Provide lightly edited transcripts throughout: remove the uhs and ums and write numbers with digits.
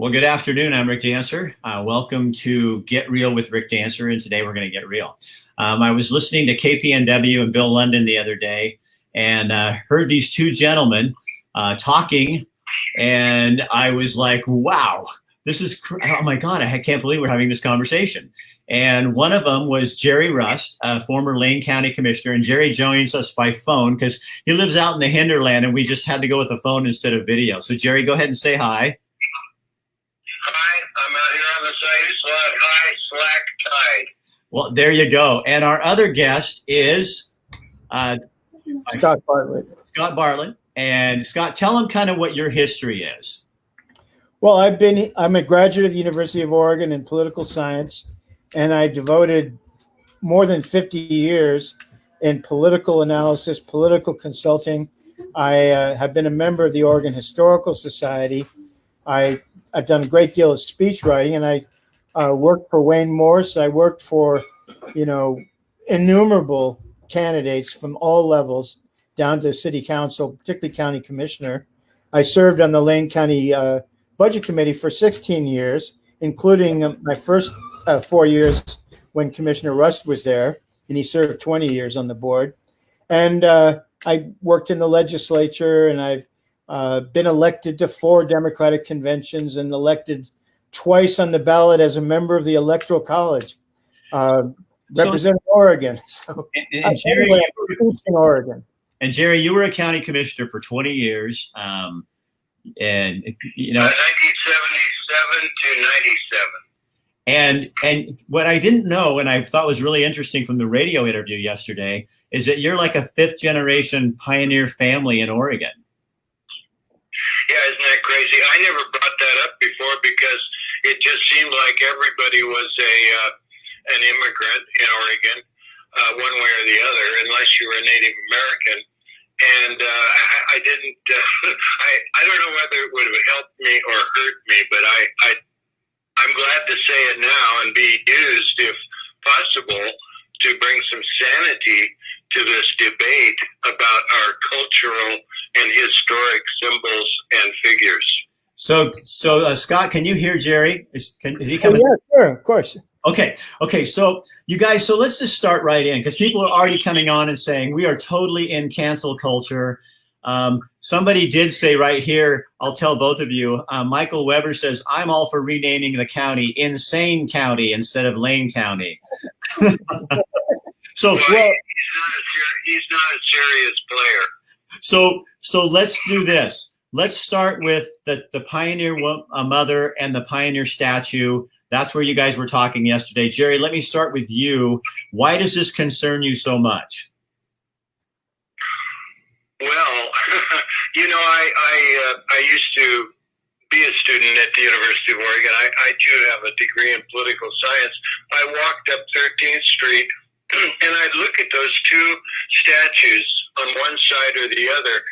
Well, good afternoon. I'm Rick Dancer. Welcome to Get Real with Rick Dancer, and today we're going to get real. I was listening to KPNW and Bill London the other day, and heard these two gentlemen talking, and I was like, "Wow, this is oh my God! I can't believe we're having this conversation." And one of them was Jerry Rust, a former Lane County Commissioner, and Jerry joins us by phone because he lives out in the hinterland, and we just had to go with the phone instead of video. So, Jerry, go ahead and say hi. Hi, I'm out here on the site. High slack tide. Well, there you go. And our other guest is Scott Bartlett. Scott Bartlett. And Scott, tell him kind of what your history is. Well, I'm a graduate of the University of Oregon in political science, and I devoted more than 50 years in political analysis, political consulting. I have been a member of the Oregon Historical Society. I've done a great deal of speech writing, and I worked for Wayne Morse. I worked for, innumerable candidates from all levels down to city council, particularly county commissioner. I served on the Lane County Budget Committee for 16 years, including my first 4 years when Commissioner Rust was there, and he served 20 years on the board. And I worked in the legislature, and I've been elected to 4 Democratic conventions and elected twice on the ballot as a member of the Electoral College, representing Oregon. So, and Jerry, in Oregon. And Jerry, you were a county commissioner for 20 years. And 1977 to 97. And what I didn't know, and I thought was really interesting from the radio interview yesterday, is that you're like a 5th generation pioneer family in Oregon. Yeah, isn't that crazy? I never brought that up before because it just seemed like everybody was an immigrant in Oregon, one way or the other, unless you were a Native American. And I didn't. I don't know whether it would have helped me or hurt me, but I'm glad to say it now and be used, if possible, to bring some sanity to this debate about our cultural and historic symbols and figures. So Scott, can you hear Jerry? Is he coming? Oh, yeah, sure, of course. Okay. So you guys, so let's just start right in, because people are already coming on and saying we are totally in cancel culture. Somebody did say right here, I'll tell both of you, Michael Weber says, I'm all for renaming the county Insane County instead of Lane County. So well, he's not a serious player. So let's do this. Let's start with the Pioneer Mother and the Pioneer statue. That's where you guys were talking yesterday. Jerry, let me start with you. Why does this concern you so much? Well, I used to be a student at the University of Oregon. I too have a degree in political science. I walked up 13th Street and I'd look at those two statues on one side or the other.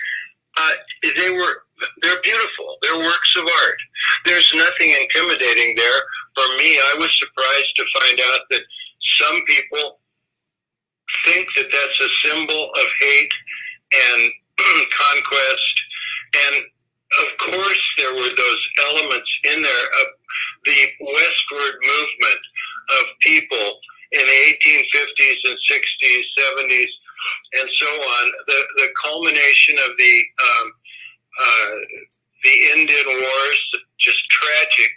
They're beautiful. They're works of art. There's nothing intimidating there. For me, I was surprised to find out that some people think that that's a symbol of hate and conquest. And of course, there were those elements in there of the westward movement of people in the 1850s and 60s, 70s, and so on. The culmination of the Indian Wars, just tragic,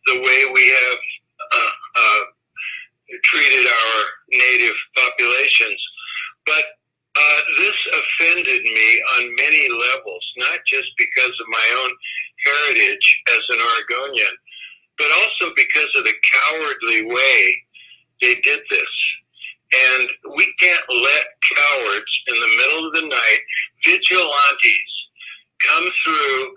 the way we have treated our native populations. But this offended me on many levels, not just because of my own heritage as an Oregonian, but also because of the cowardly way they did this. And we can't let cowards in the middle of the night, vigilantes, come through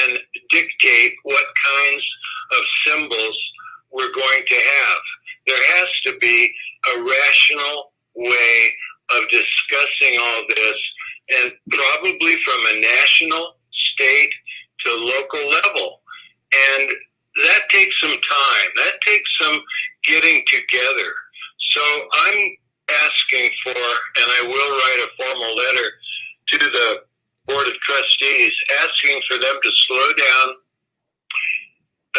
and dictate what kinds of symbols we're going to have. There has to be a rational way of discussing all this, and probably from a national, state, to local level. And that takes some time. That takes some getting together. So I'm asking for, and I will write a formal letter to the Board of Trustees, asking for them to slow down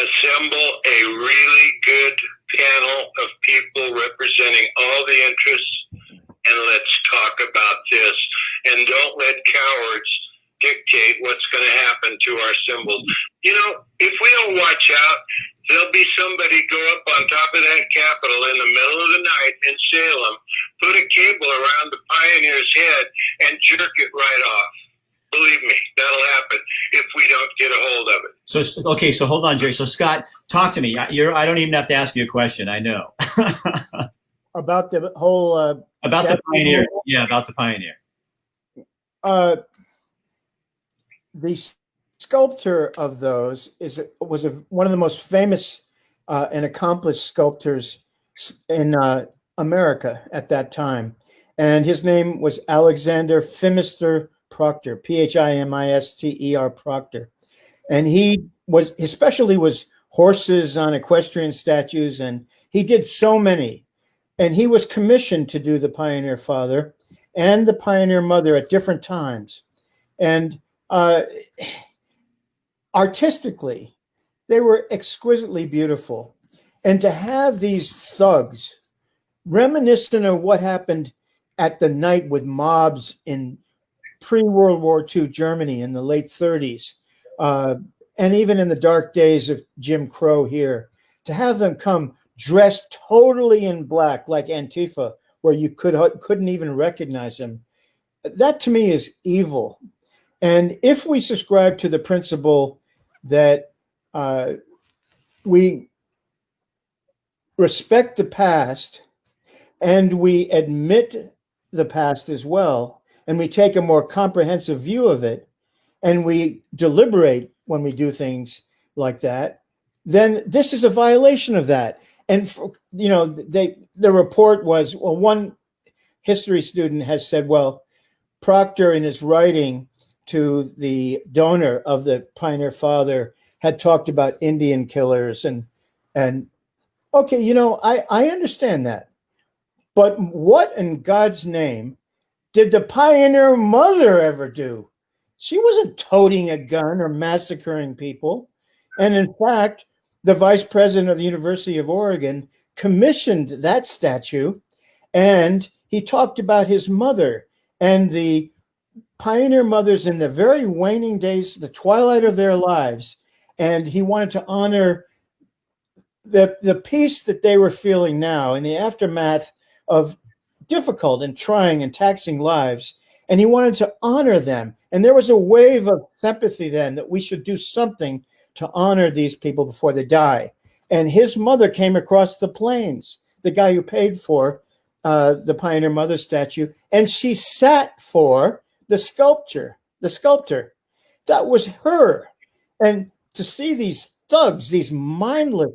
assemble a really good panel of people representing all the interests, and let's talk about this. And don't let cowards dictate what's going to happen to our symbols. You know, if we don't watch out, there'll be somebody go up on top of that Capitol in the middle of the night in Salem, put a cable around the pioneer's head, and jerk it right off. Believe me, that'll happen if we don't get a hold of it. So, okay, so hold on, Jerry. So, Scott, talk to me. I don't even have to ask you a question. I know. About the whole about the Pioneer. Yeah, about the Pioneer. The sculptor of those was one of the most famous and accomplished sculptors in America at that time, and his name was Alexander Phimister Proctor, Phimister Proctor, and his specialty was horses on equestrian statues, and he did so many. And he was commissioned to do the Pioneer Father and the Pioneer Mother at different times. And artistically, they were exquisitely beautiful. And to have these thugs, reminiscent of what happened at the night with mobs in pre-World War II Germany in the late 30s, and even in the dark days of Jim Crow here, to have them come dressed totally in black like Antifa, where you couldn't even recognize them, that to me is evil. And if we subscribe to the principle that we respect the past and we admit the past as well, and we take a more comprehensive view of it, and we deliberate when we do things like that, then this is a violation of that. And the report was, well, one history student has said, well, Proctor in his writing to the donor of the Pioneer Father had talked about Indian killers and okay, I understand that, but what in God's name did the Pioneer Mother ever do? She wasn't toting a gun or massacring people. And in fact, the vice president of the University of Oregon commissioned that statue, and he talked about his mother and the Pioneer mothers in the very waning days, the twilight of their lives. And he wanted to honor the peace that they were feeling now in the aftermath of difficult and trying and taxing lives. And he wanted to honor them. And there was a wave of sympathy then that we should do something to honor these people before they die. And his mother came across the plains, the guy who paid for the Pioneer Mother statue, and she sat for the sculptor. That was her. And to see these thugs, these mindless,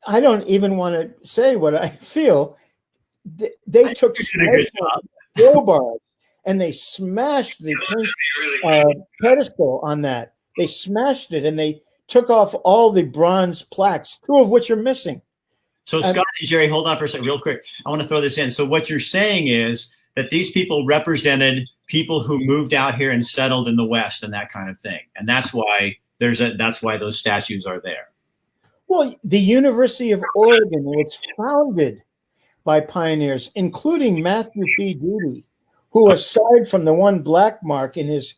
I don't even want to say what I feel. They took crowbars and they smashed the pedestal on that. They smashed it and they took off all the bronze plaques, two of which are missing. So Scott and Jerry, hold on for a second, real quick. I want to throw this in. So what you're saying is that these people represented people who moved out here and settled in the West and that kind of thing, and that's why those statues are there. Well, the University of Oregon was founded by pioneers, including Matthew P. Deady, who, aside from the one black mark in his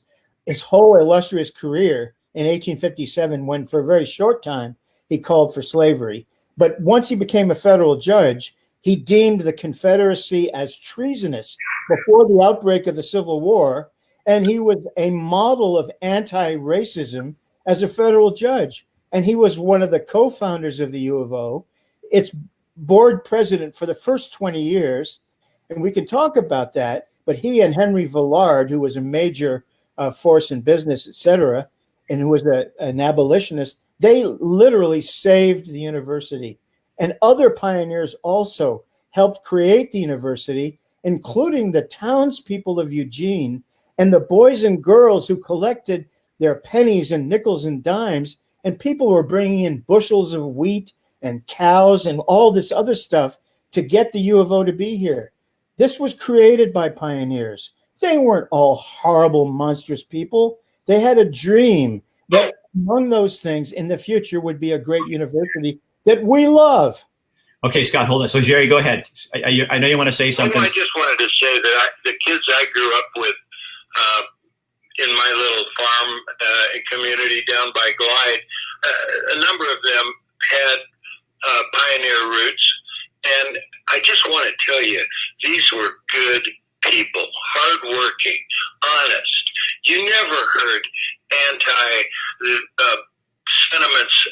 whole illustrious career in 1857, when for a very short time he called for slavery. But once he became a federal judge, he deemed the Confederacy as treasonous before the outbreak of the Civil War, and he was a model of anti-racism as a federal judge. And he was one of the co-founders of the U of O, its board president for the first 20 years, and we can talk about that, but he and Henry Villard, who was a major force in business, et cetera, and who was an abolitionist, they literally saved the university. And other pioneers also helped create the university, including the townspeople of Eugene and the boys and girls who collected their pennies and nickels and dimes, and people were bringing in bushels of wheat and cows and all this other stuff to get the U of O to be here. This was created by pioneers. They weren't all horrible, monstrous people. They had a dream that among those things in the future would be a great university that we love. Okay, Scott, hold on. So, Jerry, go ahead. I know you want to say something. I just wanted to say that the kids I grew up with in my little farm community down by Glide, a number of them had pioneer roots. And I just want to tell you, these were good people, hardworking, honest. You never heard sentiments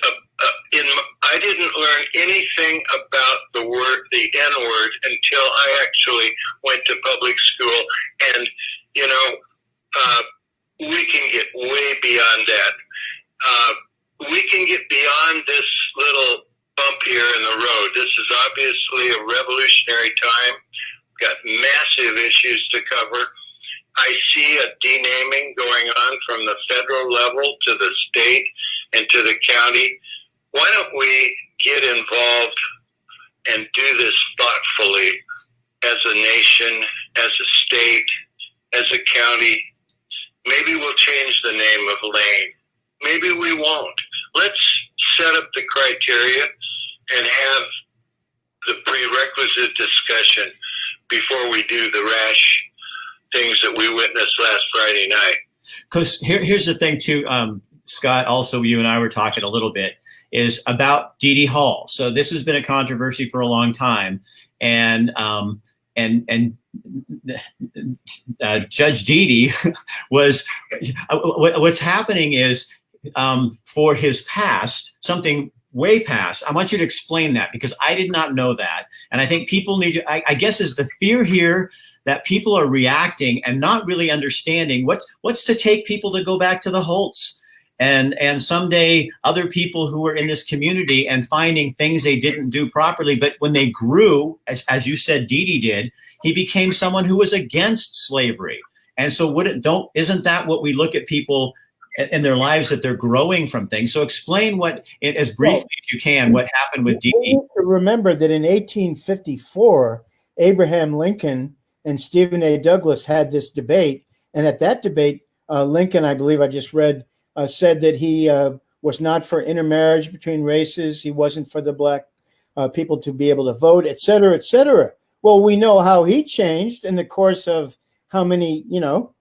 I didn't learn anything about the N word until I actually went to public school. And, we can get way beyond that. We can get beyond this little bump here in the road. This is obviously a revolutionary time. We've got massive issues to cover. I see a denaming going on from the federal level to the state and to the county. Why don't we get involved and do this thoughtfully as a nation, as a state, as a county? Maybe we'll change the name of Lane. Maybe we won't. Let's set up the criteria and have the prerequisite discussion before we do the rash things that we witnessed last Friday night. Because here's the thing too, Scott, also you and I were talking a little bit, is about Deady Hall. So this has been a controversy for a long time. And Judge Deady was, what's happening is for his past, something way past. I want you to explain that because I did not know that. And I think people need to, I guess is the fear here that people are reacting and not really understanding what's to take people to go back to the Holtz and someday other people who were in this community and finding things they didn't do properly. But when they grew, as you said, Deady did, he became someone who was against slavery. And so isn't that what we look at people in their lives, that they're growing from things? So explain as briefly as you can, what happened with Deady. We need to remember that in 1854, Abraham Lincoln and Stephen A. Douglas had this debate. And at that debate, Lincoln, I believe I just read, said that he was not for intermarriage between races. He wasn't for the black people to be able to vote, et cetera, et cetera. Well, we know how he changed in the course of how many,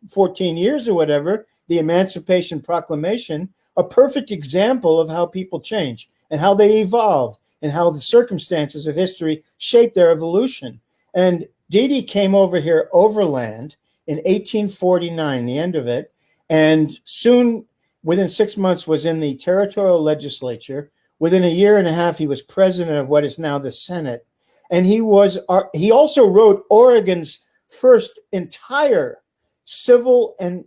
14 years or whatever, the Emancipation Proclamation, a perfect example of how people change and how they evolve and how the circumstances of history shape their evolution. And Deady came over here overland in 1849, the end of it, and soon, within 6 months, was in the territorial legislature. Within a year and a half, he was president of what is now the Senate. And he also wrote Oregon's first entire civil and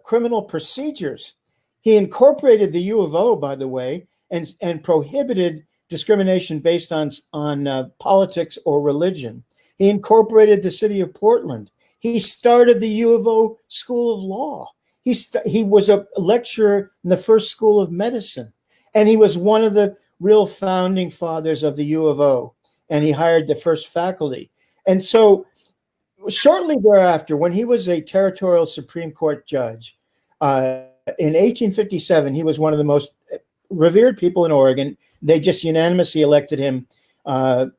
criminal procedures. He incorporated the U of O, by the way, and prohibited discrimination based on politics or religion. He incorporated the city of Portland. He started the U of O School of Law. He was a lecturer in the first school of medicine, and he was one of the real founding fathers of the U of O, and he hired the first faculty. And so shortly thereafter, when he was a territorial Supreme Court judge, in 1857, he was one of the most revered people in Oregon. They just unanimously elected him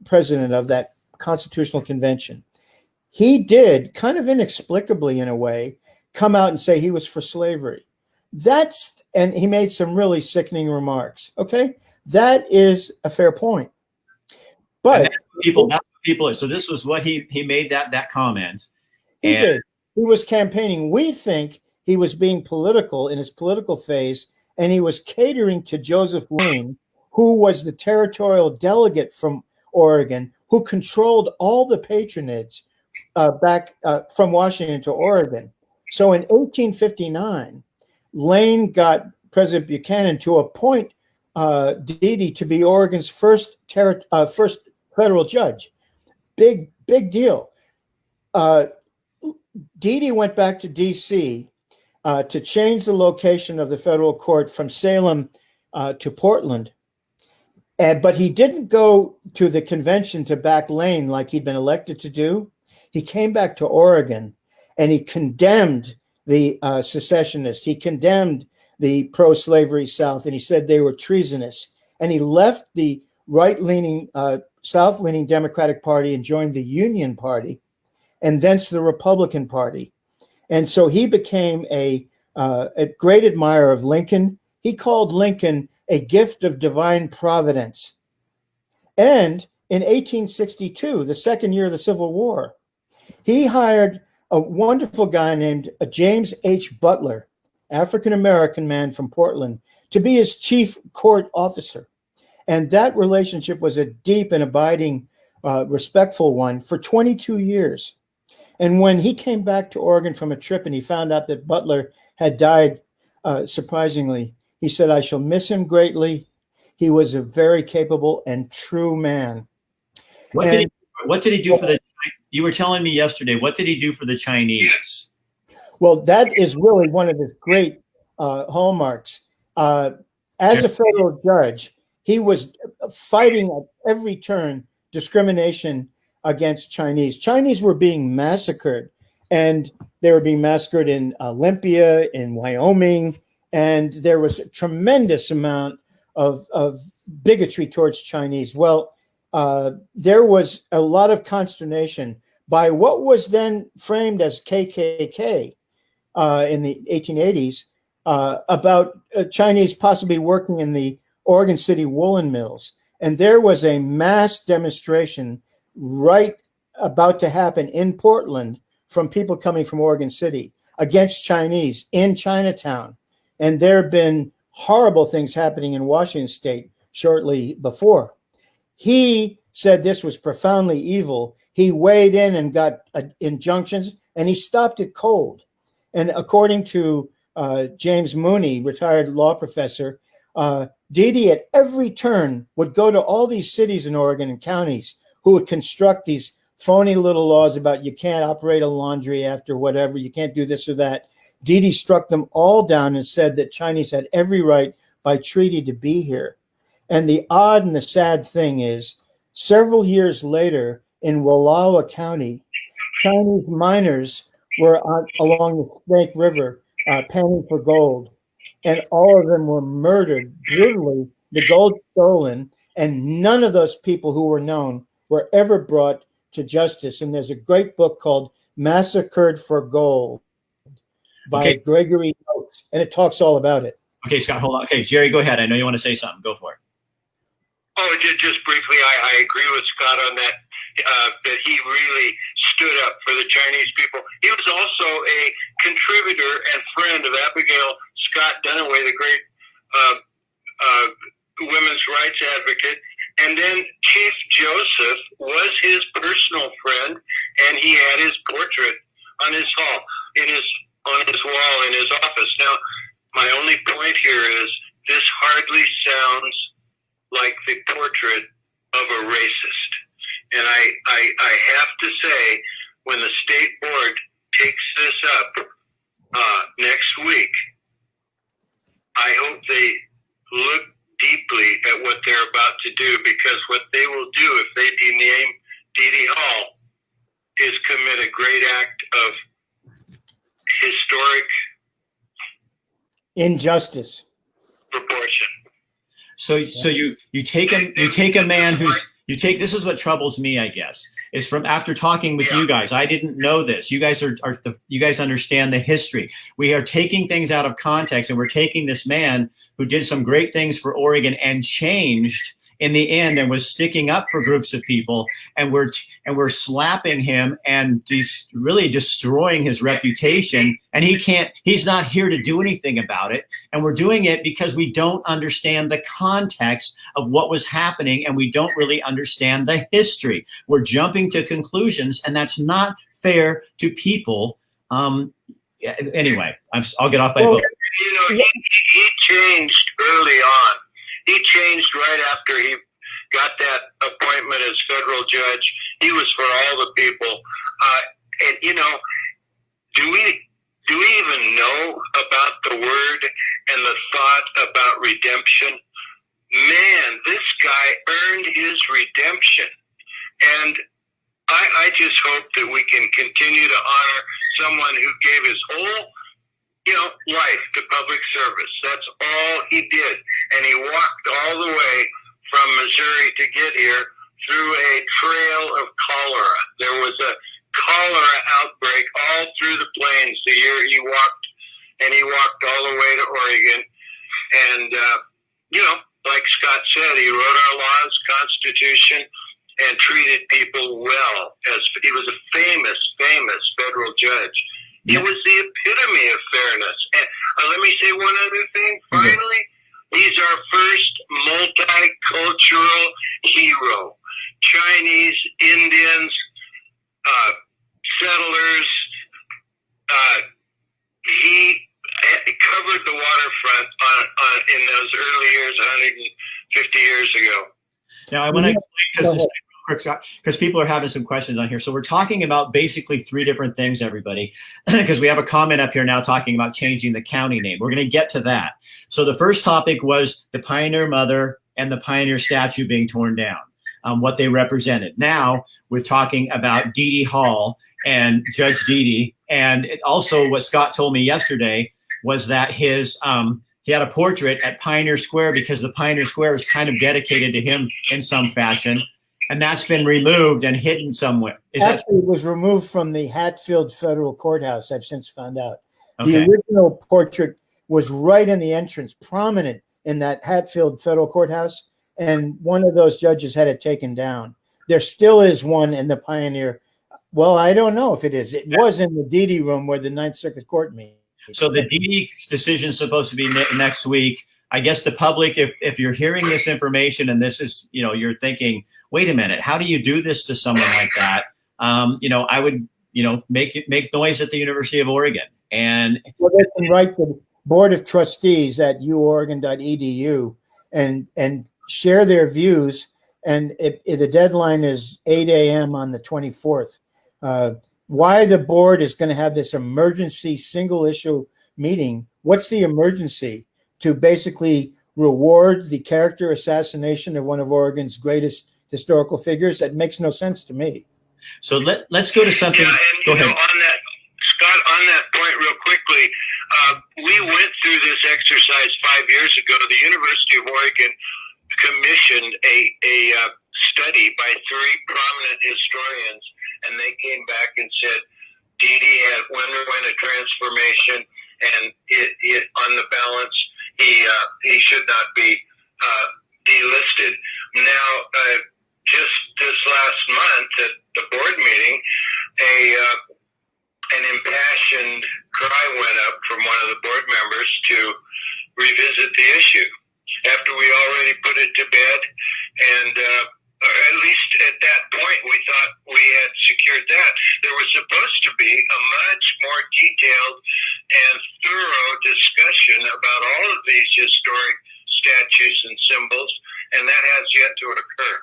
president of that constitutional convention. He did, kind of inexplicably in a way, come out and say he was for slavery. And he made some really sickening remarks. Okay, that is a fair point. But people, so this was what he made that comment. He did. He was campaigning. We think he was being political in his political phase, and he was catering to Joseph Lane, who was the territorial delegate from Oregon, who controlled all the patronage back from Washington to Oregon. So in 1859, Lane got President Buchanan to appoint Deady to be Oregon's first federal judge. Big deal. Deady went back to D.C. To change the location of the federal court from Salem to Portland. But he didn't go to the convention to back Lane like he'd been elected to do. He came back to Oregon and he condemned the secessionists. He condemned the pro-slavery South, and he said they were treasonous. And he left the right-leaning, South-leaning Democratic Party and joined the Union Party, and thence the Republican Party. And so he became a great admirer of Lincoln. He called Lincoln a gift of divine providence. And in 1862, the second year of the Civil War, he hired a wonderful guy named James H. Butler, African-American man from Portland, to be his chief court officer. And that relationship was a deep and abiding, respectful one for 22 years. And when he came back to Oregon from a trip and he found out that Butler had died, surprisingly, he said, "I shall miss him greatly. He was a very capable and true man." What did he do for the? You were telling me yesterday. What did he do for the Chinese? Well, that is really one of his great hallmarks. As a federal judge, he was fighting at every turn discrimination against Chinese. Chinese were being massacred, and they were being massacred in Olympia, in Wyoming, and there was a tremendous amount of bigotry towards Chinese. Well, there was a lot of consternation by what was then framed as KKK in the 1880s about Chinese possibly working in the Oregon City woolen mills. And there was a mass demonstration right about to happen in Portland from people coming from Oregon City against Chinese in Chinatown. And there have been horrible things happening in Washington State shortly before. He said this was profoundly evil. He weighed in and got injunctions, and he stopped it cold. And according to James Mooney, retired law professor, Deady at every turn would go to all these cities in Oregon and counties who would construct these phony little laws about you can't operate a laundry after whatever, you can't do this or that. Deady struck them all down and said that Chinese had every right by treaty to be here. And the odd and the sad thing is, several years later in Wallowa County, Chinese miners were along the Snake River panning for gold. And all of them were murdered brutally, the gold stolen, and none of those people who were known were ever brought to justice. And there's a great book called Massacred for Gold by Gregory Oakes, and it talks all about it. Okay, Scott, hold on. Okay, Jerry, go ahead. I know you want to say something. Go for it. Oh, just briefly, I agree with Scott on that, that he really stood up for the Chinese people. He was also a contributor and friend of Abigail Scott Duniway, the great women's rights advocate. And then Chief Joseph was his personal friend, and he had his portrait on his on his wall in his office. Now, my only point here is this hardly sounds like the portrait of a racist. And I have to say, when the state board takes this up next week, I hope they look deeply at what they're about to do, because what they will do if they dename Deady Hall is commit a great act of historic injustice proportion. So you take a man who's this is what troubles me, I guess, is from after talking with you guys. I didn't know this. You guys you guys understand the history. We are taking things out of context, and we're taking this man who did some great things for Oregon and changed in the end and was sticking up for groups of people, and we're slapping him and really destroying his reputation, and he's not here to do anything about it. And we're doing it because we don't understand the context of what was happening, and we don't really understand the history. We're jumping to conclusions, and that's not fair to people. Anyway, I'll get off my book. You know, he changed early on. He changed right after he got that appointment as federal judge. He was for all the people. And, you know, do we even know about the word and the thought about redemption? Man, this guy earned his redemption. And I just hope that we can continue to honor someone who gave his whole life to public service. That's all he did. And he walked all the way from Missouri to get here through a trail of cholera. There was a cholera outbreak all through the plains the year he walked, and he walked all the way to Oregon. And, like Scott said, he wrote our laws, Constitution, and treated people well. As he was a famous federal judge. He was the epitome of fairness. And let me say one other thing. Finally, he's our first multicultural hero. Chinese, Indians, settlers. He covered the waterfront in those early years, 150 years ago. Now, I want to explain because people are having some questions on here. So we're talking about basically three different things, everybody, because we have a comment up here now talking about changing the county name. We're going to get to that. So the first topic was the Pioneer Mother and the Pioneer statue being torn down, what they represented. Now we're talking about Deady Hall and Judge Deady. And also what Scott told me yesterday was that his he had a portrait at Pioneer Square because the Pioneer Square is kind of dedicated to him in some fashion. And that's been removed and hidden somewhere. It was removed from the Hatfield Federal Courthouse, I've since found out. Okay. The original portrait was right in the entrance, prominent in that Hatfield Federal Courthouse, and one of those judges had it taken down. There still is one in the Pioneer. Well, I don't know if it is. It was in the Deady room where the Ninth Circuit Court meets. So the Deady decision is supposed to be next week. I guess the public, if you're hearing this information and this is, you're thinking, wait a minute, how do you do this to someone like that? I would, make noise at the University of Oregon. And they can write the Board of Trustees at uoregon.edu and share their views. And the deadline is 8 a.m. on the 24th. Why the board is going to have this emergency single issue meeting? What's the emergency? To basically reward the character assassination of one of Oregon's greatest historical figures? That makes no sense to me. So let's go to something. Go ahead. On that, Scott, on that point real quickly, we went through this exercise 5 years ago. The University of Oregon commissioned a study by three prominent historians, and they came back and said Deady had underwent a transformation, and it on the balance, he should not be delisted. Now, just this last month at the board meeting, an impassioned cry went up from one of the board members to revisit the issue after we already put it to bed, and or at least at that point we thought we had secured that. There was supposed to be a much more detailed and thorough discussion about all of these historic statues and symbols, and that has yet to occur.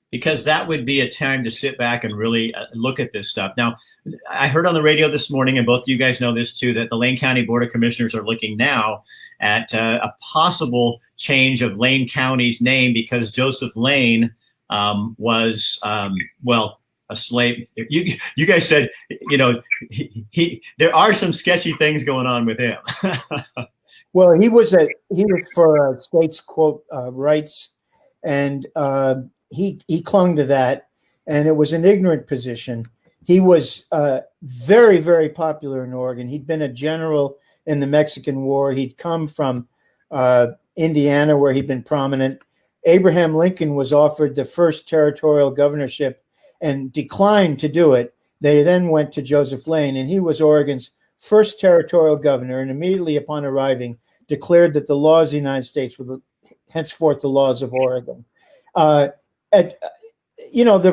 Because that would be a time to sit back and really look at this stuff. Now, I heard on the radio this morning, and both of you guys know this too, that the Lane County Board of Commissioners are looking now at a possible change of Lane County's name because Joseph Lane was, a slave. You guys said, there are some sketchy things going on with him. Well, he was for states' quote rights, and he clung to that, and it was an ignorant position. He was very, very popular in Oregon. He'd been a general in the Mexican War. He'd come from Indiana, where he'd been prominent. Abraham Lincoln was offered the first territorial governorship and declined to do it. They then went to Joseph Lane, and he was Oregon's first territorial governor, and immediately upon arriving declared that the laws of the United States were henceforth the laws of Oregon. The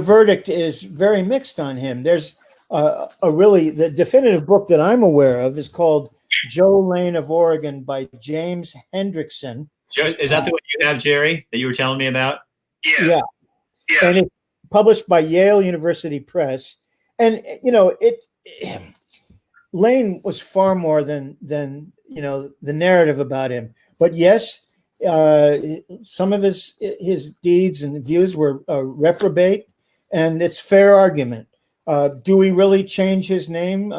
verdict is very mixed on him. There's the definitive book that I'm aware of is called Joe Lane of Oregon by James Hendrickson. Is that the one you have, Jerry, that you were telling me about? Yeah. And it's published by Yale University Press. And, Lane was far more than the narrative about him. But yes, some of his deeds and views were reprobate, and it's fair argument. Do we really change his name?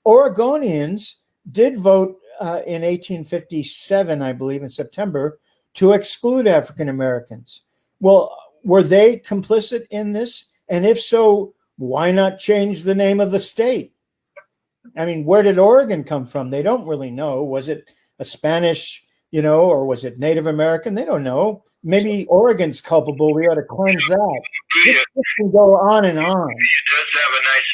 Oregonians did vote in 1857, I believe, in September, to exclude African Americans. Well, were they complicit in this? And if so, why not change the name of the state? I mean, where did Oregon come from? They don't really know. Was it a Spanish, or was it Native American? They don't know. Maybe Oregon's culpable. We ought to cleanse that. This can go on and on. It does have a nice,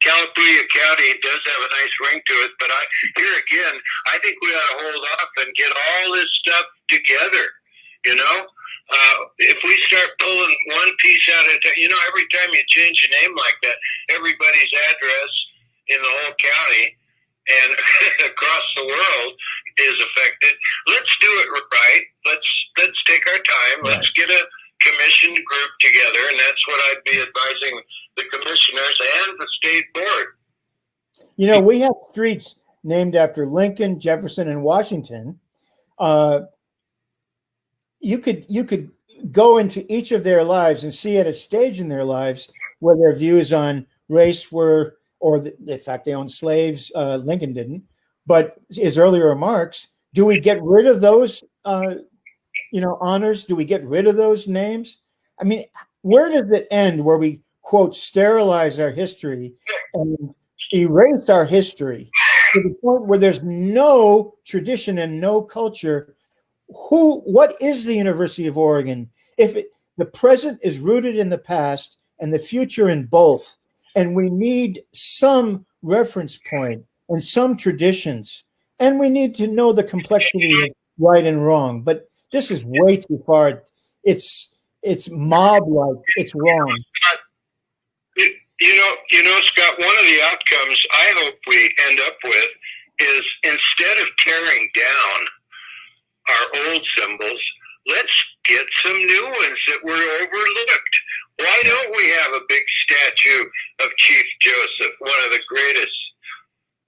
Calapooya County does have a nice ring to it, but here again, I think we ought to hold off and get all this stuff together, if we start pulling one piece out of it, every time you change a name like that, everybody's address in the whole county and across the world is affected. Let's do it right. Let's take our time. Right. Let's get a commission group together, and that's what I'd be advising the commissioners and the state board. We have streets named after Lincoln, Jefferson, and Washington. You could go into each of their lives and see at a stage in their lives where their views on race were, or the fact they owned slaves. Lincoln didn't, but his earlier remarks. Do we get rid of those, honors? Do we get rid of those names? I mean, where does it end where we, quote, sterilize our history and erase our history to the point where there's no tradition and no culture? What is the University of Oregon if the present is rooted in the past and the future in both? And we need some reference point and some traditions, and we need to know the complexity of right and wrong. But this is way too far. It's mob-like. It's wrong. Scott, one of the outcomes I hope we end up with is, instead of tearing down our old symbols, let's get some new ones that were overlooked. Why don't we have a big statue of Chief Joseph, one of the greatest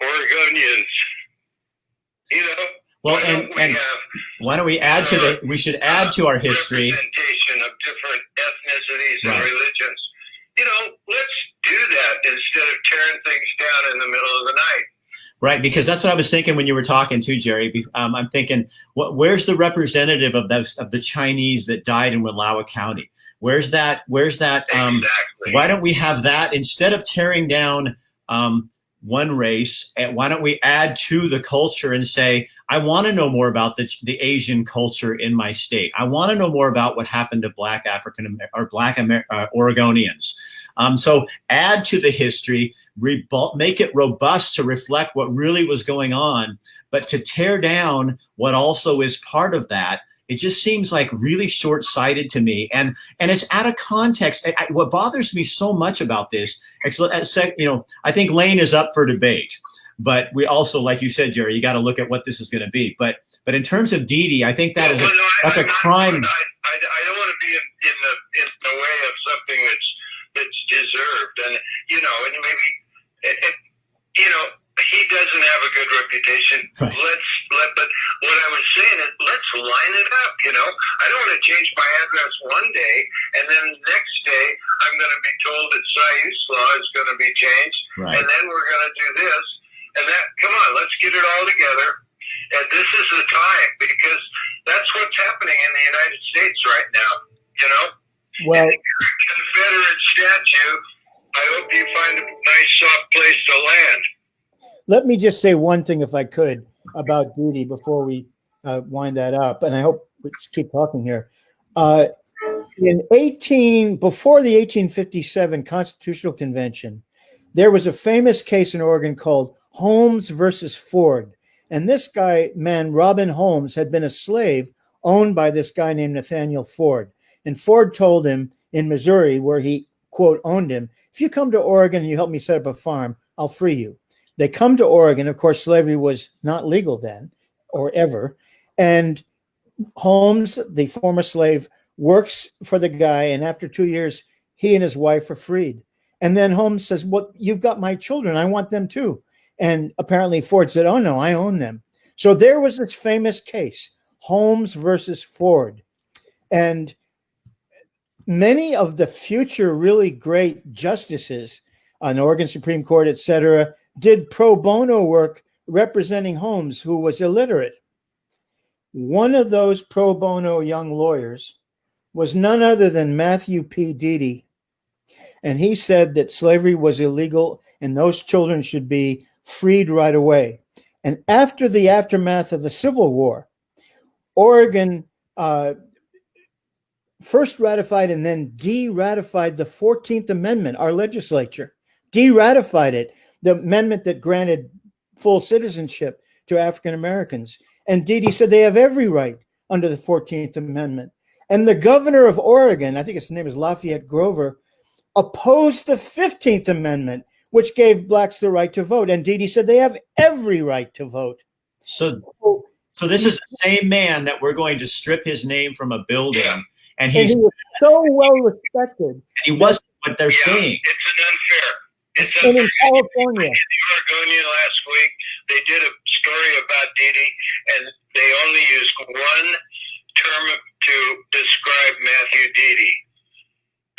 Oregonians? Well, and why don't we add we should add to our history representation of different ethnicities and religions. Let's do that instead of tearing things down in the middle of the night. Right, because that's what I was thinking when you were talking too, Jerry. I'm thinking, where's the representative of the Chinese that died in Wallowa County? Where's that? Exactly. Why don't we have that instead of tearing down one race? Why don't we add to the culture and say, I want to know more about the Asian culture in my state. I want to know more about what happened to Black Oregonians. So add to the history, make it robust to reflect what really was going on, but to tear down what also is part of that, it just seems like really short-sighted to me. And it's out of context. What bothers me so much about this, I think Lane is up for debate, but we also, like you said, Jerry, you got to look at what this is going to be. But in terms of Deady, I think that's a crime. I don't want to be in the way of something that's deserved, and maybe he doesn't have a good reputation. Right. But what I was saying is, let's line it up. I don't want to change my address one day, and then the next day I'm going to be told that Sayus law is going to be changed, right, and then we're going to do this and that. Come on, let's get it all together. And this is the time, because that's what's happening in the United States right now. Well, Confederate statue. I hope you find a nice soft place to land. let me just say one thing, if I could, about Deady before we wind that up, and I hope let's keep talking here. Before the 1857 Constitutional Convention, there was a famous case in Oregon called Holmes versus Ford. And this man, Robin Holmes, had been a slave owned by this guy named Nathaniel Ford. And Ford told him in Missouri, where he, quote, owned him, if you come to Oregon and you help me set up a farm, I'll free you. They come to Oregon. Of course, slavery was not legal then or ever. And Holmes, the former slave, works for the guy. And after 2 years, he and his wife are freed. And then Holmes says, well, you've got my children. I want them too. And apparently Ford said, oh, no, I own them. So there was this famous case, Holmes versus Ford. And many of the future really great justices on Oregon Supreme Court, et cetera, did pro bono work representing Holmes, who was illiterate. One of those pro bono young lawyers was none other than Matthew P. Deady. And he said that slavery was illegal and those children should be freed right away. And after the aftermath of the Civil War, Oregon first ratified and then de-ratified the 14th Amendment, our legislature. De-ratified it, the amendment that granted full citizenship to African Americans. And Deady said they have every right under the 14th Amendment. And the governor of Oregon, I think his name is Lafayette Grover, opposed the 15th Amendment, which gave blacks the right to vote. And Deady said they have every right to vote. So this is the same man that we're going to strip his name from a building. Yeah. And he was so well respected. He wasn't what they're saying. It's an unfair. It's in unfair. California. In the Oregonian last week, they did a story about Deady, and they only used one term to describe Matthew Deady: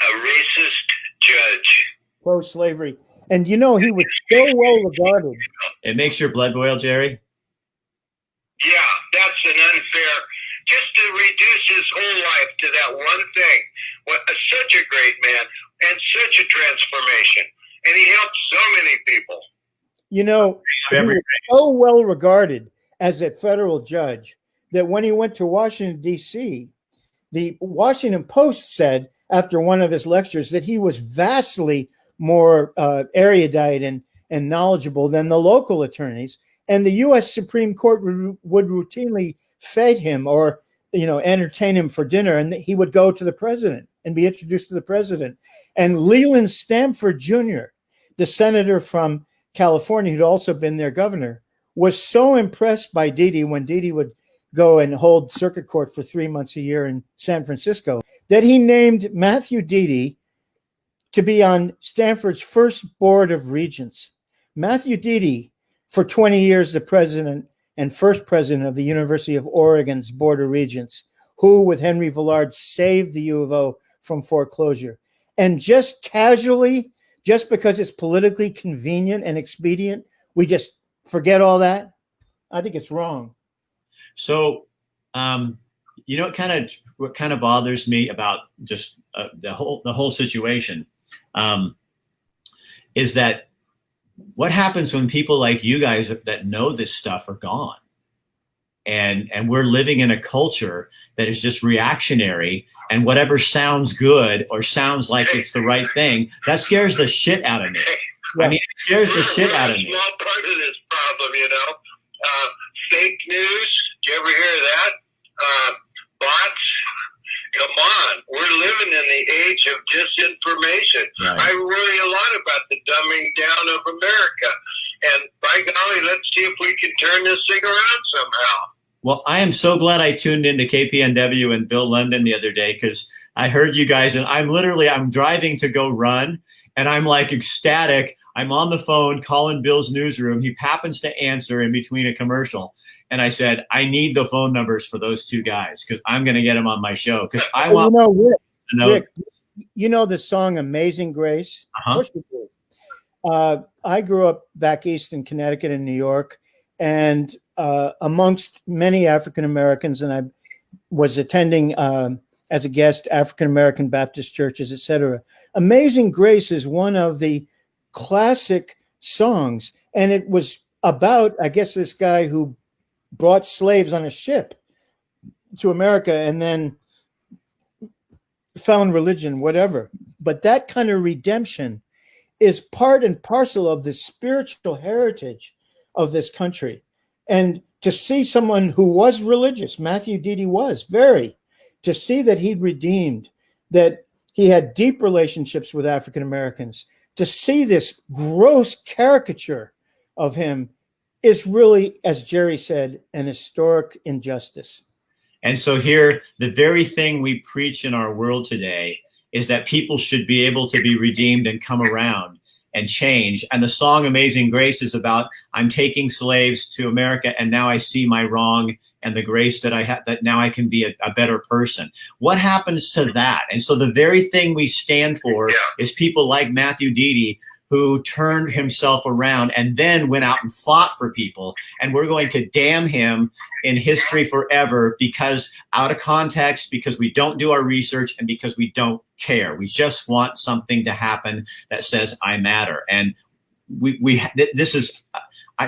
a racist judge. Pro-slavery. And he was so well regarded. It makes your blood boil, Jerry? Yeah, that's an unfair. Just to reduce his whole life to that one thing. Such a great man and such a transformation. And he helped so many people. He was so well regarded as a federal judge that when he went to Washington, D.C., the Washington Post said after one of his lectures that he was vastly more erudite and knowledgeable than the local attorneys. And the U.S. Supreme Court would routinely fed him or, entertain him for dinner. And he would go to the president and be introduced to the president. And Leland Stanford Jr., the senator from California, who'd also been their governor, was so impressed by Deady when Deady would go and hold circuit court for 3 months a year in San Francisco that he named Matthew Deady to be on Stanford's first board of regents. Matthew Deady, for 20 years, the president and first president of the University of Oregon's Board of Regents, who, with Henry Villard, saved the U of O from foreclosure. And just casually, just because it's politically convenient and expedient, we just forget all that? I think it's wrong. So, what kind of bothers me about just the whole situation is that what happens when people like you guys that know this stuff are gone, and we're living in a culture that is just reactionary, and whatever sounds good or sounds like it's the right thing, that scares the shit out of me. Yeah. I mean, it scares the shit out of me. Small part of this problem, fake news. Did you ever hear that? Bots. Come on, we're living in the age of disinformation. Right. I worry a lot about the dumbing down of America. And by golly, let's see if we can turn this thing around somehow. Well, I am so glad I tuned into KPNW and Bill London the other day, because I heard you guys, and I'm driving to go run, and I'm like ecstatic. I'm on the phone calling Bill's newsroom. He happens to answer in between a commercial. And I said, I need the phone numbers for those two guys because I'm going to get them on my show. Because I want to know. Rick, the song Amazing Grace? Uh-huh. Of course you do. I grew up back east in Connecticut and New York, and amongst many African Americans, and I was attending as a guest African American Baptist churches, etc. Amazing Grace is one of the classic songs, and it was about, I guess, this guy who brought slaves on a ship to America and then found religion, whatever. But that kind of redemption is part and parcel of the spiritual heritage of this country. And to see someone who was religious, Matthew Deady was very, to see that he'd redeemed, that he had deep relationships with African Americans, to see this gross caricature of him is really, as Jerry said, an historic injustice. And so here, the very thing we preach in our world today is that people should be able to be redeemed and come around and change. And the song Amazing Grace is about, I'm taking slaves to America, and now I see my wrong and the grace that I have, that now I can be a better person. What happens to that? And so the very thing we stand for is people like Matthew Deady, who turned himself around and then went out and fought for people. And we're going to damn him in history forever because out of context, because we don't do our research, and because we don't care. We just want something to happen that says I matter. And this is,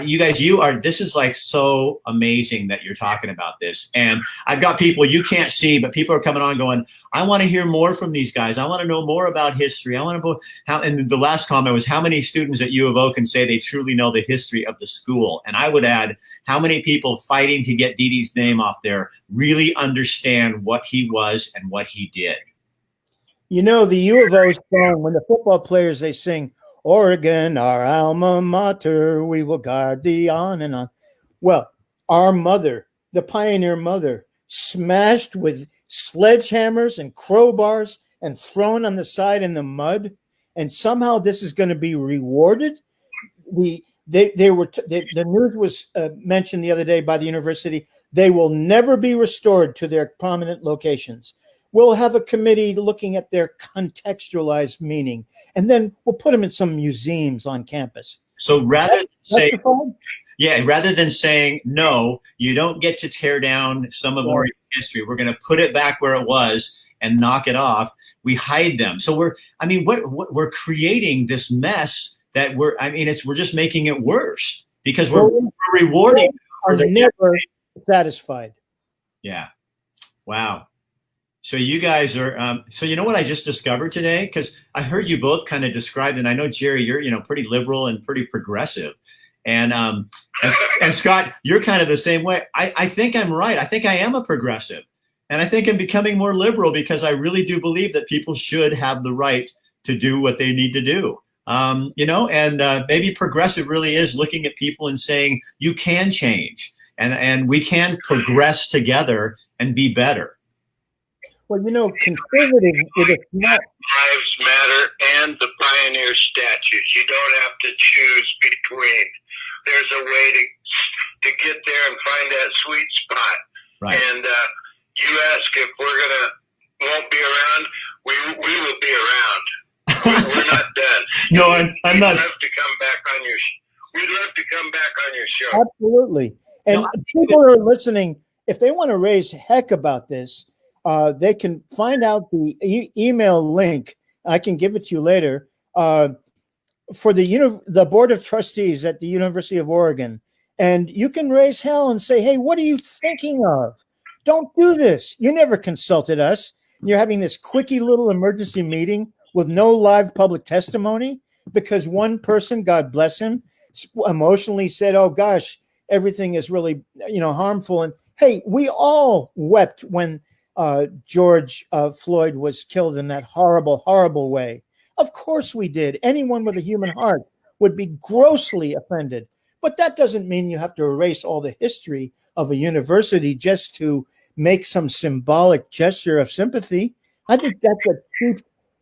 this is like so amazing that you're talking about this. And I've got people you can't see, but people are coming on going, I want to hear more from these guys. I want to know more about history. I want to know how, and the last comment was how many students at U of O can say they truly know the history of the school. And I would add how many people fighting to get Deady's name off there really understand what he was and what he did. You know, the U of O song, when the football players, they sing, Oregon, our alma mater, we will guard thee on and on. Well, our mother, the pioneer mother, smashed with sledgehammers and crowbars and thrown on the side in the mud. And somehow this is going to be rewarded. The news was mentioned the other day by the university. They will never be restored to their prominent locations. We'll have a committee looking at their contextualized meaning, and then we'll put them in some museums on campus. So rather than saying, no, you don't get to tear down some of our history, we're going to put it back where it was and knock it off. We hide them. So we're creating this mess that we're just making it worse because we're rewarding. Are never satisfied. Yeah. Wow. So you guys are, so you know what I just discovered today? Because I heard you both kind of described, and I know, Jerry, you're, pretty liberal and pretty progressive. And Scott, you're kind of the same way. I think I'm right. I think I am a progressive. And I think I'm becoming more liberal because I really do believe that people should have the right to do what they need to do. Maybe progressive really is looking at people and saying, you can change and we can progress together and be better. Well, conservative with a small Lives Matter and the Pioneer Statutes. You don't have to choose between. There's a way to get there and find that sweet spot. Right. And you ask if won't be around. We will be around. We're not done. No, I'm not. We'd love to come back on your. We'd love to come back on your show. Absolutely. And people are listening. If they want to raise heck about this, they can find out the email link. I can give it to you later. For the Board of Trustees at the University of Oregon. And you can raise hell and say, hey, what are you thinking of? Don't do this. You never consulted us. You're having this quickie little emergency meeting with no live public testimony because one person, God bless him, emotionally said, oh, gosh, everything is really, harmful. And hey, we all wept when George Floyd was killed in that horrible, horrible way. Of course we did. Anyone with a human heart would be grossly offended. But that doesn't mean you have to erase all the history of a university just to make some symbolic gesture of sympathy. I think that's a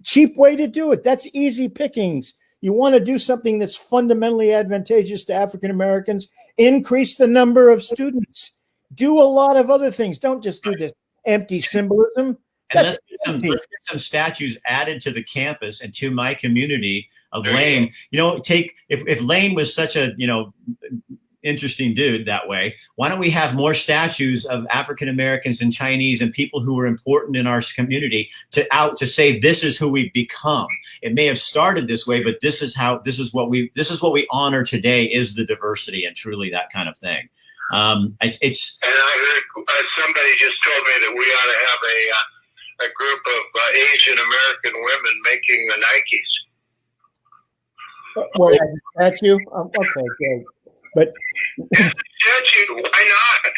cheap way to do it. That's easy pickings. You want to do something that's fundamentally advantageous to African Americans, increase the number of students, do a lot of other things. Don't just do this empty symbolism. Let's get some statues added to the campus and to my community of Lane. If Lane was such a interesting dude that way, why don't we have more statues of African Americans and Chinese and people who were important in our community to say this is who we've become. It may have started this way, but this is what we honor today is the diversity and truly that kind of thing. And I heard somebody just told me that we ought to have a group of Asian American women making the Nikes. Well, a statue? Okay, great. But statue, why not?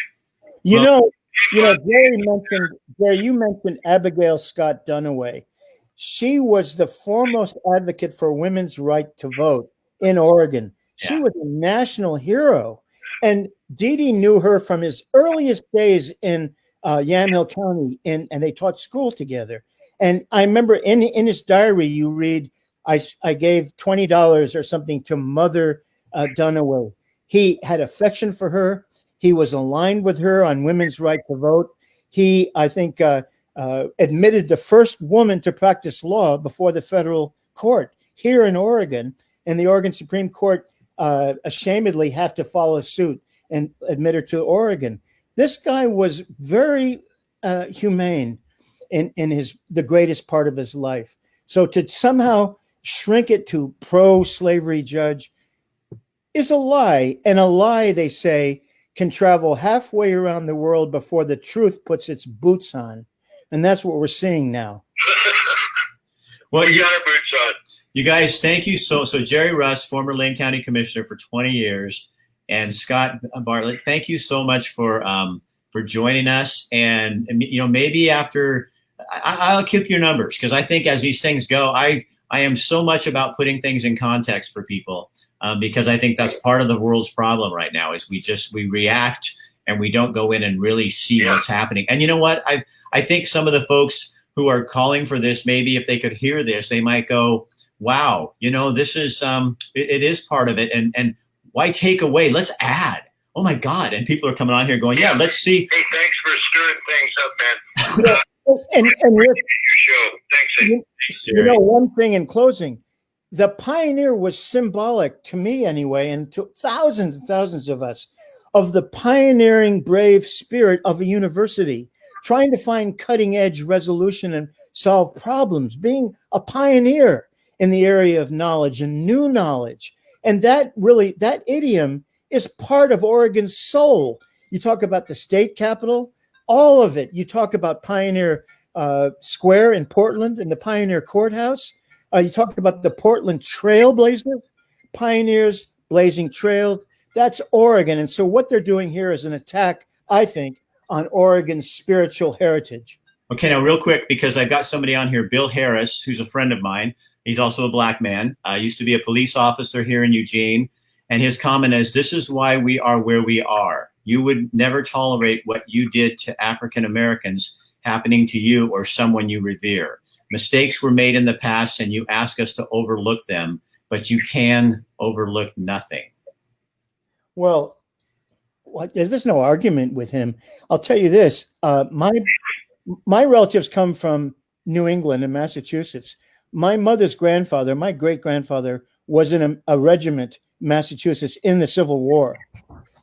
Jerry, you mentioned Abigail Scott Duniway. She was the foremost advocate for women's right to vote in Oregon. She was a national hero. And Deady knew her from his earliest days in Yamhill County, and they taught school together. And I remember in his diary, you read, I gave $20 or something to Mother Duniway. He had affection for her. He was aligned with her on women's right to vote. He, I think, admitted the first woman to practice law before the federal court here in Oregon. and the Oregon Supreme Court ashamedly have to follow suit and admit her to Oregon. This guy was very humane in the greatest part of his life. So to somehow shrink it to pro-slavery judge is a lie. And a lie, they say, can travel halfway around the world before the truth puts its boots on. And that's what we're seeing now. Well, we got our boots on. You guys, thank you. So Jerry Russ, former Lane County Commissioner for 20 years, and Scott Bartlett, thank you so much for joining us. And maybe after, I'll keep your numbers, because I think as these things go, I am so much about putting things in context for people, because I think that's part of the world's problem right now is we react and we don't go in and really see what's happening. And you know what? I think some of the folks who are calling for this, maybe if they could hear this, they might go, wow, this is, it is part of it. And why take away? Let's add. Oh my God. And people are coming on here going, yeah, let's see. Hey, thanks for stirring things up, man. And Rick, your show. Thanks. One thing in closing, the pioneer was symbolic to me anyway, and to thousands and thousands of us, of the pioneering brave spirit of a university, trying to find cutting edge resolution and solve problems, being a pioneer in the area of knowledge and new knowledge. And that idiom is part of Oregon's soul. You talk about the state capitol, all of it. You talk about Pioneer Square in Portland and the Pioneer Courthouse. You talk about the Portland Trailblazers, pioneers blazing trails. That's Oregon. And so what they're doing here is an attack, I think, on Oregon's spiritual heritage. Okay, now real quick, because I've got somebody on here, Bill Harris, who's a friend of mine. He's also a black man, used to be a police officer here in Eugene. And his comment is, this is why we are where we are. You would never tolerate what you did to African Americans happening to you or someone you revere. Mistakes were made in the past and you ask us to overlook them, but you can overlook nothing. Well, there's no argument with him. I'll tell you this. My relatives come from New England and Massachusetts. My mother's grandfather, my great-grandfather, was in a regiment, Massachusetts, in the Civil War.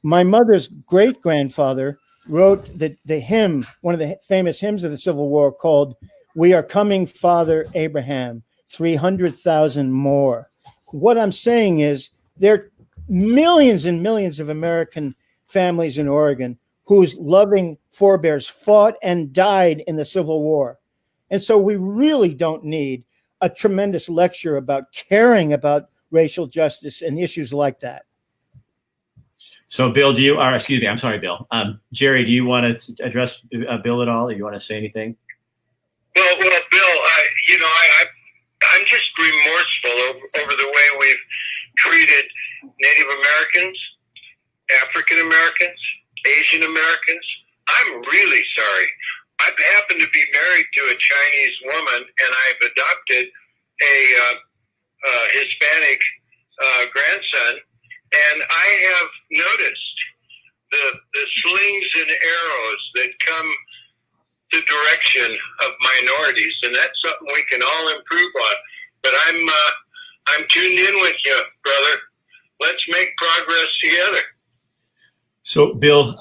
My mother's great-grandfather wrote the hymn, one of the famous hymns of the Civil War, called "We Are Coming, Father Abraham, 300,000 more." What I'm saying is there are millions and millions of American families in Oregon whose loving forebears fought and died in the Civil War. And so we really don't need a tremendous lecture about caring about racial justice and issues like that. So, Bill, I'm sorry, Bill. Jerry, do you want to address Bill at all? Or you want to say anything? Well, Bill, I'm just remorseful over the way we've treated Native Americans, African Americans, Asian Americans. I'm really sorry. I happen to be married to a Chinese woman, and I've adopted a Hispanic grandson, and I have noticed the slings and arrows that come the direction of minorities, and that's something we can all improve on. But I'm tuned in with you, brother. Let's make progress together. So, Bill,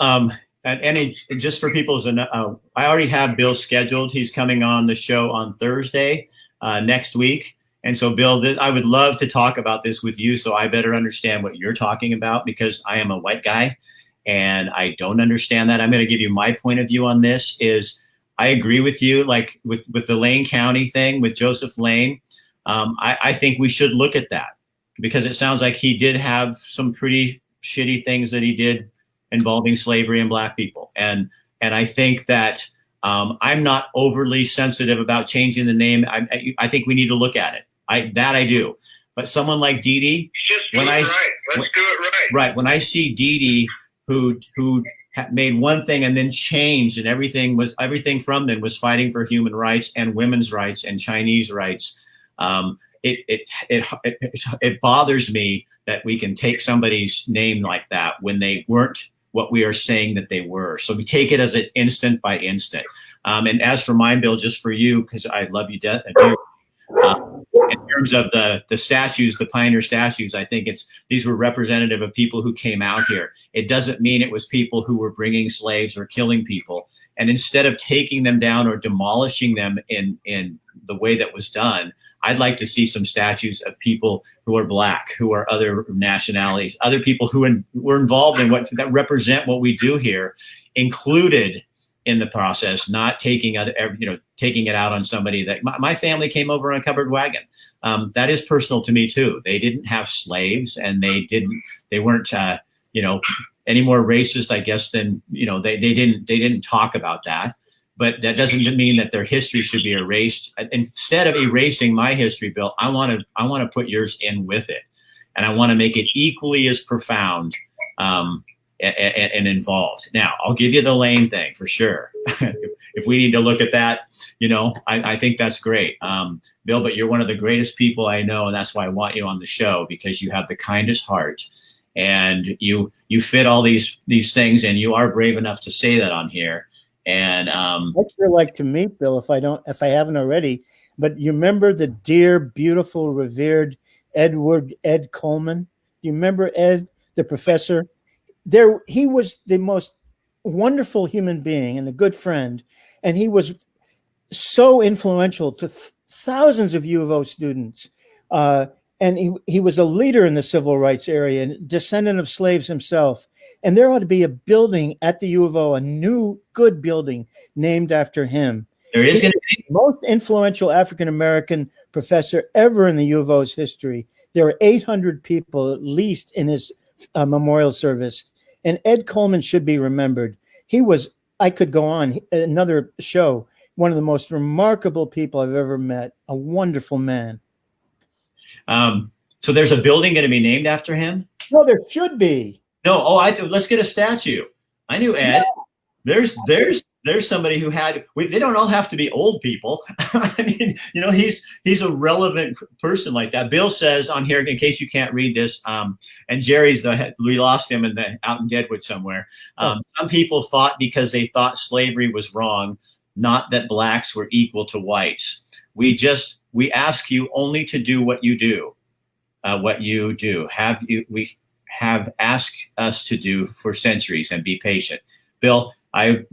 and just for people's, I already have Bill scheduled. He's coming on the show on Thursday next week. And so, Bill, I would love to talk about this with you, so I better understand what you're talking about, because I am a white guy and I don't understand that. I'm going to give you my point of view on this. Is I agree with you, like with the Lane County thing with Joseph Lane. I think we should look at that, because it sounds like he did have some pretty shitty things that he did involving slavery and black people. And I think that I'm not overly sensitive about changing the name. I think we need to look at it. I do. But someone like Deady, let's do it right. Right. When I see Deady, who made one thing and then changed, and everything from then was fighting for human rights and women's rights and Chinese rights. It bothers me that we can take somebody's name like that when they weren't what we are saying that they were. So we take it as an instant by instant. And as for mine, Bill, just for you, because I love you, in terms of the statues, the pioneer statues, I think these were representative of people who came out here. It doesn't mean it was people who were bringing slaves or killing people. And instead of taking them down or demolishing them in the way that was done, I'd like to see some statues of people who are Black, who are other nationalities, other people who were involved in what that represent what we do here, included in the process, not taking taking it out on somebody that my family came over on a covered wagon. That is personal to me too. They didn't have slaves, and they weren't any more racist, I guess, than they didn't talk about that. But that doesn't mean that their history should be erased. Instead of erasing my history, Bill, I want to put yours in with it, and I want to make it equally as profound and involved. Now, I'll give you the Lane thing for sure. If we need to look at that, I think that's great, Bill. But you're one of the greatest people I know, and that's why I want you on the show, because you have the kindest heart, and you fit all these things, and you are brave enough to say that on here. And I'd sure like to meet Bill if I haven't already. But you remember the dear, beautiful, revered Ed Coleman? Do you remember Ed, the professor? He was the most wonderful human being and a good friend, and he was so influential to thousands of U of O students. And he was a leader in the civil rights area and descendant of slaves himself. And there ought to be a building at the U of O, a new good building named after him. There is going to be the most influential African-American professor ever in the U of O's history. There are 800 people at least in his memorial service. And Ed Coleman should be remembered. I could go on, another show, one of the most remarkable people I've ever met, a wonderful man. So there's a building going to be named after him? Well, there should be. No. Let's get a statue. I knew Ed. Yeah. There's somebody who they don't all have to be old people. I mean, he's a relevant person like that. Bill says on here, in case you can't read this, and Jerry's we lost him out in Deadwood somewhere. Some people fought because they thought slavery was wrong, not that Blacks were equal to whites. We ask you only to do what you do. We have asked us to do for centuries, and be patient. Bill, I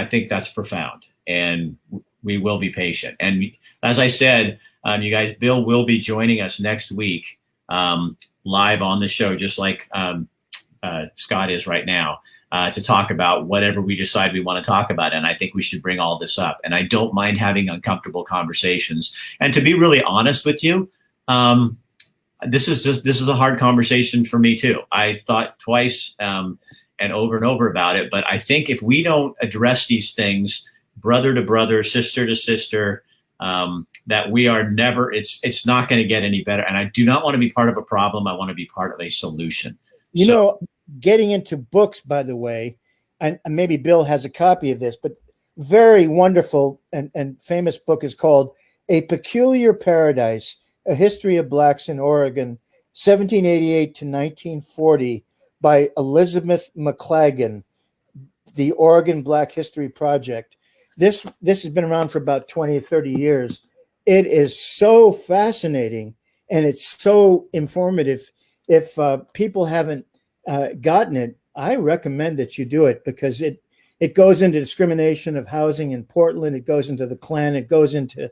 think that's profound, and we will be patient. And as I said, you guys, Bill will be joining us next week live on the show, just like Scott is right now, to talk about whatever we decide we want to talk about. And I think we should bring all this up. And I don't mind having uncomfortable conversations. And to be really honest with you, this is a hard conversation for me too. I thought twice and over about it. But I think if we don't address these things, brother to brother, sister to sister, that we are never, it's not going to get any better. And I do not want to be part of a problem. I want to be part of a solution. Getting into books, by the way, and maybe Bill has a copy of this, but very wonderful and famous book is called A Peculiar Paradise, A History of Blacks in Oregon, 1788 to 1940, by Elizabeth McClagan, the Oregon Black History Project. This has been around for about 20 or 30 years. It is so fascinating, and it's so informative. If people haven't gotten it, I recommend that you do it, because it goes into discrimination of housing in Portland. It goes into the Klan. It goes into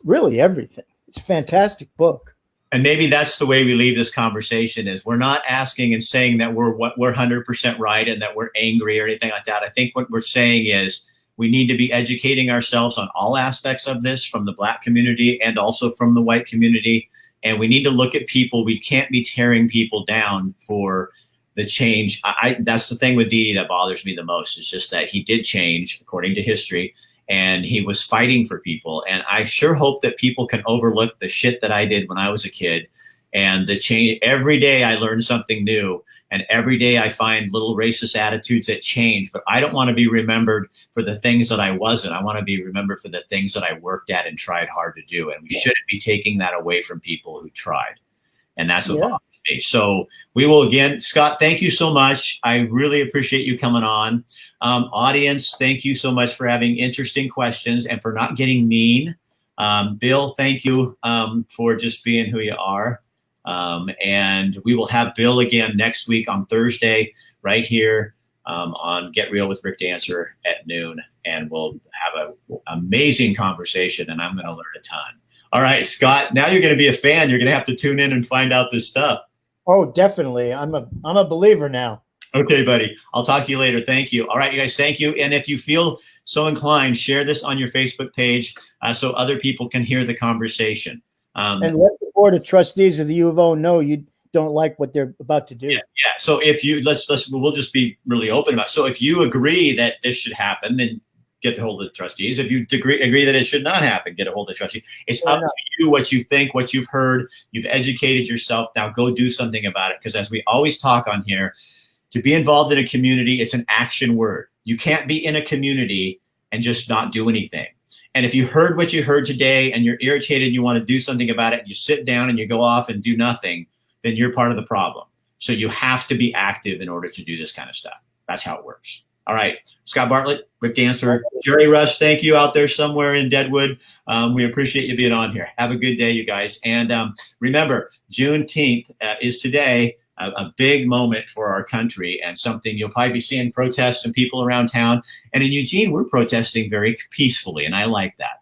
really everything. It's a fantastic book. And maybe that's the way we leave this conversation, is we're not asking and saying that we're 100% right and that we're angry or anything like that. I think what we're saying is we need to be educating ourselves on all aspects of this, from the Black community and also from the white community. And we need to look at people. We can't be tearing people down for the change. That's the thing with Deady that bothers me the most, is just that he did change according to history, and he was fighting for people. And I sure hope that people can overlook the shit that I did when I was a kid, and the change. Every day I learn something new, and every day I find little racist attitudes that change. But I don't want to be remembered for the things that I wasn't. I want to be remembered for the things that I worked at and tried hard to do. And we shouldn't be taking that away from people who tried. And that's what bothers me. So we will, again, Scott, thank you so much. I really appreciate you coming on. Audience, thank you so much for having interesting questions and for not getting mean. Bill, thank you for just being who you are. And we will have Bill again next week on Thursday, right here on Get Real with Rick Dancer at noon. And we'll have an amazing conversation, and I'm going to learn a ton. All right, Scott, now you're going to be a fan. You're going to have to tune in and find out this stuff. Oh, definitely. I'm a believer now. Okay, buddy. I'll talk to you later. Thank you. All right, you guys, thank you. And if you feel so inclined, share this on your Facebook page so other people can hear the conversation. And let the Board of Trustees of the U of O know you don't like what they're about to do. Yeah. So if you we'll just be really open about it. So if you agree that this should happen, then get a hold of the trustees. If you agree that it should not happen, get a hold of the trustees. It's up to you what you think, what you've heard. You've educated yourself. Now go do something about it. Because as we always talk on here, to be involved in a community, it's an action word. You can't be in a community and just not do anything. And if you heard what you heard today and you're irritated and you want to do something about it, and you sit down and you go off and do nothing, then you're part of the problem. So you have to be active in order to do this kind of stuff. That's how it works. All right. Scott Bartlett, Rick Dancer, Jerry Rush, thank you out there somewhere in Deadwood. We appreciate you being on here. Have a good day, you guys. And remember, Juneteenth is today. A big moment for our country, and something you'll probably be seeing protests and people around town. And in Eugene, we're protesting very peacefully, and I like that.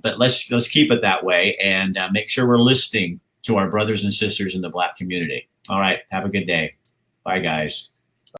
But let's keep it that way, and make sure we're listening to our brothers and sisters in the Black community. All right, have a good day. Bye, guys.